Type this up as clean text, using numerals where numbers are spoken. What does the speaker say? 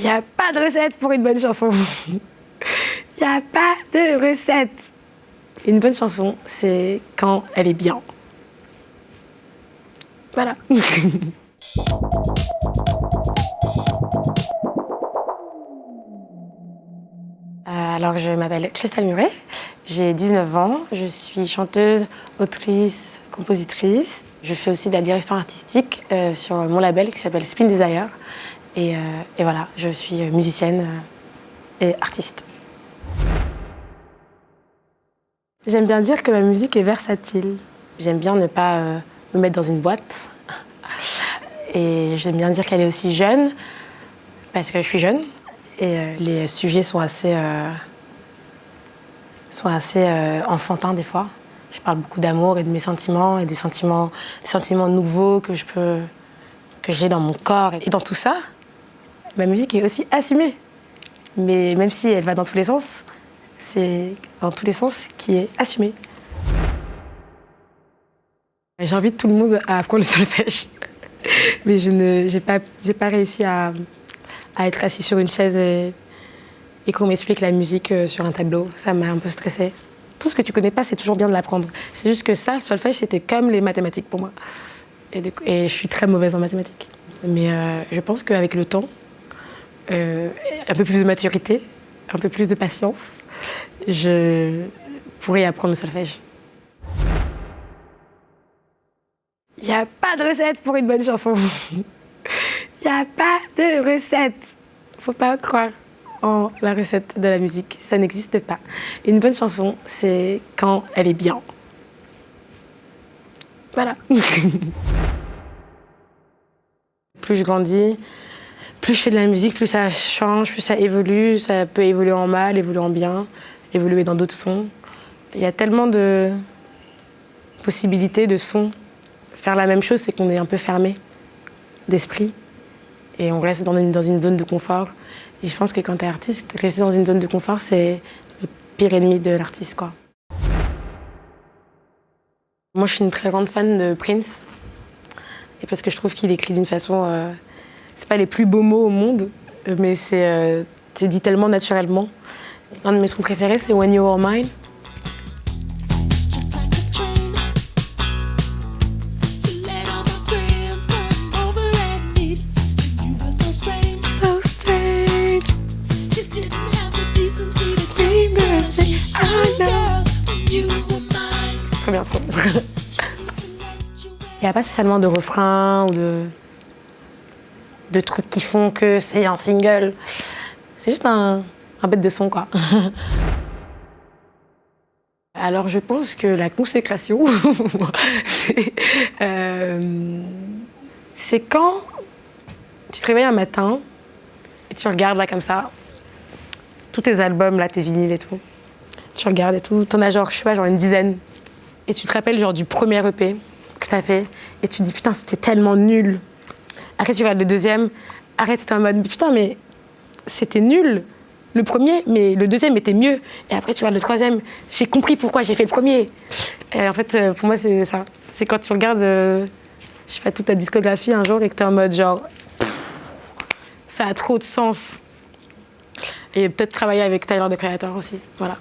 Il n'y a pas de recette pour une bonne chanson. Il n'y a pas de recette. Une bonne chanson, c'est quand elle est bien. Voilà. Alors, je m'appelle Cristal Muret, j'ai 19 ans, je suis chanteuse, autrice, compositrice. Je fais aussi de la direction artistique sur mon label qui s'appelle Spin Desire. Et voilà, je suis musicienne et artiste. J'aime bien dire que ma musique est versatile. J'aime bien ne pas me mettre dans une boîte. Et j'aime bien dire qu'elle est aussi jeune, parce que je suis jeune. Et les sujets sont assez enfantins des fois. Je parle beaucoup d'amour et de mes sentiments et des sentiments nouveaux que j'ai dans mon corps. Et dans tout ça, ma musique est aussi assumée. Mais même si elle va dans tous les sens, c'est dans tous les sens qui est assumée. J'invite tout le monde à apprendre le solfège. Mais j'ai pas réussi à être assis sur une chaise et qu'on m'explique la musique sur un tableau. Ça m'a un peu stressée. Tout ce que tu connais pas, c'est toujours bien de l'apprendre. C'est juste que ça, le solfège, c'était comme les mathématiques pour moi. Et je suis très mauvaise en mathématiques. Mais je pense qu'avec le temps, un peu plus de maturité, un peu plus de patience, je pourrais apprendre le solfège. Il n'y a pas de recette pour une bonne chanson. Il n'y a pas de recette. Faut pas croire en la recette de la musique. Ça n'existe pas. Une bonne chanson, c'est quand elle est bien. Voilà. Plus je grandis, plus je fais de la musique, plus ça change, plus ça évolue. Ça peut évoluer en mal, évoluer en bien, évoluer dans d'autres sons. Il y a tellement de possibilités de sons. Faire la même chose, c'est qu'on est un peu fermé d'esprit. Et on reste dans une zone de confort. Et je pense que quand t'es artiste, rester dans une zone de confort, c'est le pire ennemi de l'artiste, quoi. Moi, je suis une très grande fan de Prince. Et parce que je trouve qu'il écrit d'une façon... c'est pas les plus beaux mots au monde, mais c'est dit tellement naturellement. Un de mes sons préférés, c'est When You Were Mine. Très bien ça. Il n'y a pas spécialement de refrain ou de trucs qui font que c'est un single. C'est juste un bête de son, quoi. Alors je pense que la consécration, c'est quand tu te réveilles un matin et tu regardes là comme ça, tous tes albums, là, tes vinyles et tout. Tu regardes et tout, t'en as genre, je sais pas, genre une dizaine. Et tu te rappelles genre du premier EP que t'as fait et tu te dis putain c'était tellement nul. Après tu regardes le deuxième, arrête, t'es en mode putain mais c'était nul le premier, mais le deuxième était mieux. Et après tu regardes le troisième, j'ai compris pourquoi j'ai fait le premier. Et en fait pour moi c'est ça. C'est quand tu regardes, je sais pas, toute ta discographie un jour et que t'es en mode genre ça a trop de sens. Et peut-être travailler avec Tyler, the Creator aussi, voilà.